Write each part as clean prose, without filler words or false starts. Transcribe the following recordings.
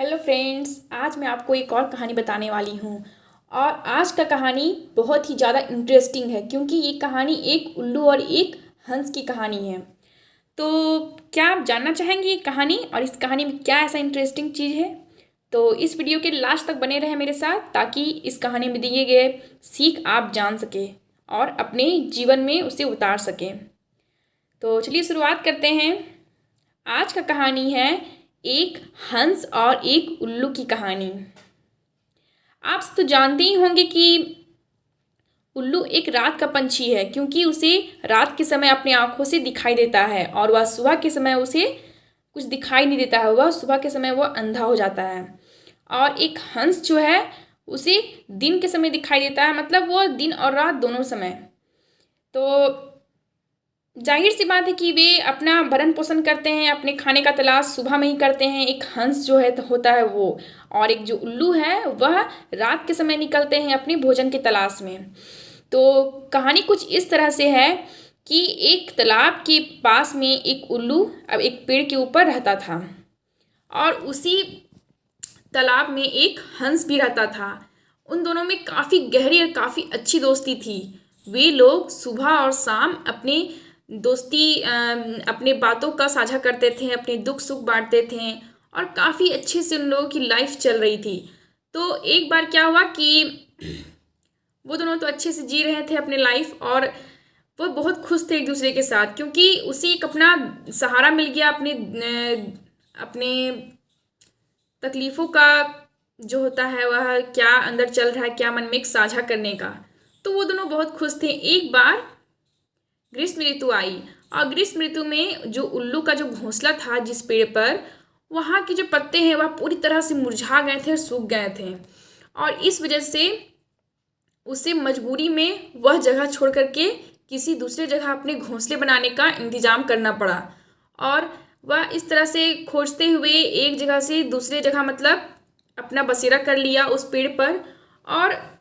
Hello friends, आज मैं आपको एक और कहानी बताने वाली हूँ। और आज का कहानी बहुत ही ज़्यादा इंटरेस्टिंग है क्योंकि ये कहानी एक उल्लू और एक हंस की कहानी है। तो क्या आप जानना चाहेंगे ये कहानी और इस कहानी में क्या ऐसा इंटरेस्टिंग चीज़ है? तो इस वीडियो के लास्ट तक बने रहें मेरे साथ ताकि इस कहानी में दिए गए सीख आप जान सकें और अपने जीवन में उसे उतार सकें। तो चलिए शुरुआत करते हैं। आज का कहानी है एक हंस और एक उल्लू की कहानी। आप तो जानते ही होंगे कि उल्लू एक रात का पंछी है क्योंकि उसे रात के समय अपनी आंखों से दिखाई देता है और वह सुबह के समय उसे कुछ दिखाई नहीं देता है। वह सुबह के समय वह अंधा हो जाता है। और एक हंस जो है उसे दिन के समय दिखाई देता है, मतलब वह दिन और रात दोनों समय। तो जाहिर सी बात है कि वे अपना भरण पोषण करते हैं, अपने खाने का तलाश सुबह में ही करते हैं। एक हंस जो है होता है वो, और एक जो उल्लू है वह रात के समय निकलते हैं अपने भोजन की तलाश में। तो कहानी कुछ इस तरह से है कि एक तालाब के पास में एक उल्लू अब एक पेड़ के ऊपर रहता था और उसी तालाब में एक हंस भी रहता था। उन दोनों में काफ़ी गहरी और काफ़ी अच्छी दोस्ती थी। वे लोग सुबह और शाम अपनी दोस्ती अपने बातों का साझा करते थे, अपने दुख सुख बांटते थे और काफ़ी अच्छे से उन लोगों की लाइफ चल रही थी। तो एक बार क्या हुआ कि वो दोनों तो अच्छे से जी रहे थे अपने लाइफ और वो बहुत खुश थे एक दूसरे के साथ क्योंकि उसे एक अपना सहारा मिल गया अपने तकलीफ़ों का जो होता है वह क्या अंदर चल रहा है, क्या मन में एक साझा करने का। तो वो दोनों बहुत खुश थे। एक बार ग्रीष्म ऋतु आई और ग्रीष्म ऋतु में जो उल्लू का जो घोंसला था जिस पेड़ पर, वहाँ के जो पत्ते हैं वह पूरी तरह से मुरझा गए थे और सूख गए थे। और इस वजह से उसे मजबूरी में वह जगह छोड़ करके किसी दूसरे जगह अपने घोंसले बनाने का इंतजाम करना पड़ा। और वह इस तरह से खोजते हुए एक जगह से दूसरे जगह मतलब अपना बसेरा कर लिया उस पेड़ पर। और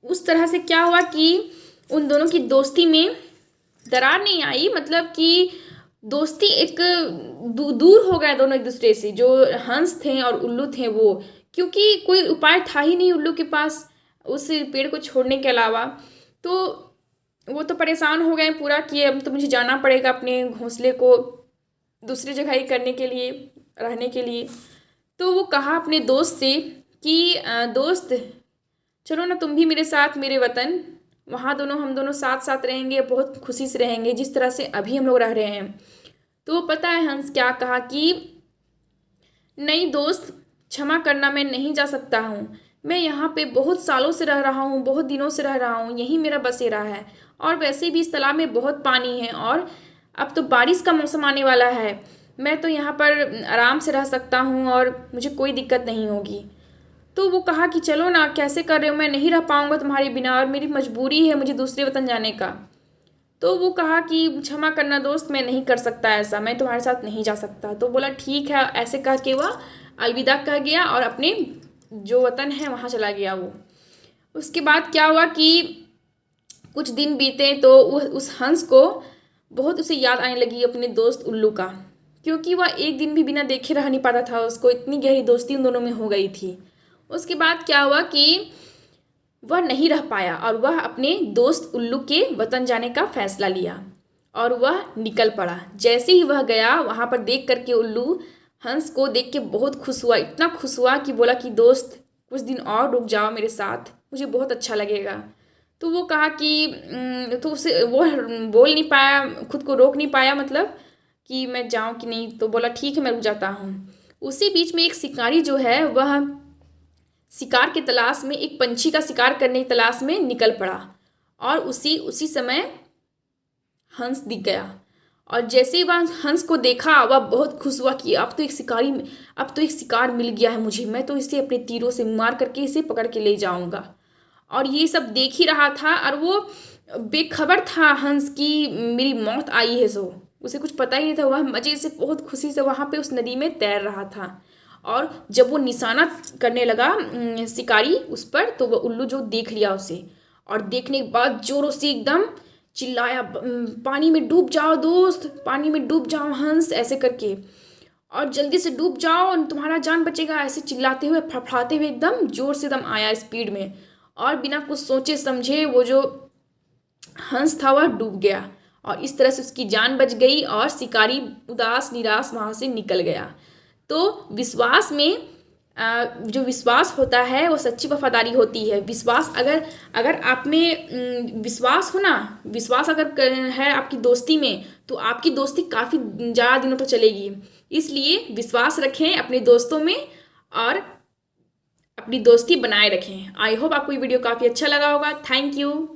उस तरह से क्या हुआ कि उन दोनों की दोस्ती में दरार नहीं आई, मतलब कि दोस्ती एक दूर हो गए दोनों एक दूसरे से, जो हंस थे और उल्लू थे वो, क्योंकि कोई उपाय था ही नहीं उल्लू के पास उस पेड़ को छोड़ने के अलावा। तो वो तो परेशान हो गए पूरा कि अब तो मुझे जाना पड़ेगा अपने घोंसले को दूसरी जगह ही करने के लिए, रहने के लिए। तो वो कहा अपने दोस्त से कि दोस्त चलो ना तुम भी मेरे साथ मेरे वतन, वहाँ दोनों हम दोनों साथ साथ रहेंगे, बहुत खुशी से रहेंगे जिस तरह से अभी हम लोग रह रहे हैं। तो पता है हंस क्या कहा कि नहीं दोस्त, क्षमा करना, मैं नहीं जा सकता हूँ। मैं यहाँ पे बहुत सालों से रह रहा हूँ, बहुत दिनों से रह रहा हूँ, यहीं मेरा बसेरा है। और वैसे भी इस तालाब में बहुत पानी है और अब तो बारिश का मौसम आने वाला है। मैं तो यहाँ पर आराम से रह सकता हूँ और मुझे कोई दिक्कत नहीं होगी। तो वो कहा कि चलो ना, कैसे कर रहे हो, मैं नहीं रह पाऊँगा तुम्हारे बिना और मेरी मजबूरी है मुझे दूसरे वतन जाने का। तो वो कहा कि क्षमा करना दोस्त, मैं नहीं कर सकता ऐसा, मैं तुम्हारे साथ नहीं जा सकता। तो बोला ठीक है, ऐसे कह के वह अलविदा कह गया और अपने जो वतन है वहाँ चला गया वो। उसके बाद क्या हुआ कि कुछ दिन बीते तो उस हंस को बहुत उसे याद आने लगी अपने दोस्त उल्लू का, क्योंकि वह एक दिन भी बिना देखे रह नहीं पाता था। उसको इतनी गहरी दोस्ती उन दोनों में हो गई थी। उसके बाद क्या हुआ कि वह नहीं रह पाया और वह अपने दोस्त उल्लू के वतन जाने का फैसला लिया और वह निकल पड़ा। जैसे ही वह गया वहाँ पर देख करके उल्लू हंस को देख के बहुत खुश हुआ, इतना खुश हुआ कि बोला कि दोस्त कुछ दिन और रुक जाओ मेरे साथ, मुझे बहुत अच्छा लगेगा। तो वो कहा कि तो उसे वो बोल नहीं पाया, खुद को रोक नहीं पाया, मतलब कि मैं जाऊँ कि नहीं। तो बोला ठीक है मैं रुक जाता हूँ। उसी बीच में एक शिकारी जो है वह शिकार की तलाश में, एक पंछी का शिकार करने की तलाश में निकल पड़ा और उसी उसी समय हंस दिख गया। और जैसे ही वह हंस को देखा वह बहुत खुश हुआ कि अब तो एक शिकार मिल गया है मुझे, मैं तो इसे अपने तीरों से मार करके इसे पकड़ के ले जाऊंगा। और ये सब देख ही रहा था और वो बेखबर था हंस की मेरी मौत आई है। सो उसे कुछ पता ही नहीं था, वह मज़े से बहुत खुशी से वहाँ पे उस नदी में तैर रहा था। और जब वो निशाना करने लगा शिकारी उस पर, तो वह उल्लू जो देख लिया उसे और देखने के बाद जोरों से एकदम चिल्लाया, पानी में डूब जाओ दोस्त, पानी में डूब जाओ हंस, ऐसे करके। और जल्दी से डूब जाओ और तुम्हारा जान बचेगा, ऐसे चिल्लाते हुए फड़फड़ाते हुए एकदम जोर से एकदम आया स्पीड में, और बिना कुछ सोचे समझे वो जो हंस था वह डूब गया, और इस तरह से उसकी जान बच गई और शिकारी उदास निराश वहाँ से निकल गया। तो विश्वास में जो विश्वास होता है वो सच्ची वफादारी होती है। विश्वास अगर अगर आप में विश्वास हो ना, विश्वास अगर है आपकी दोस्ती में, तो आपकी दोस्ती काफ़ी ज़्यादा दिनों तक चलेगी। इसलिए विश्वास रखें अपने दोस्तों में और अपनी दोस्ती बनाए रखें। आई होप आपको ये वीडियो काफ़ी अच्छा लगा होगा। Thank you.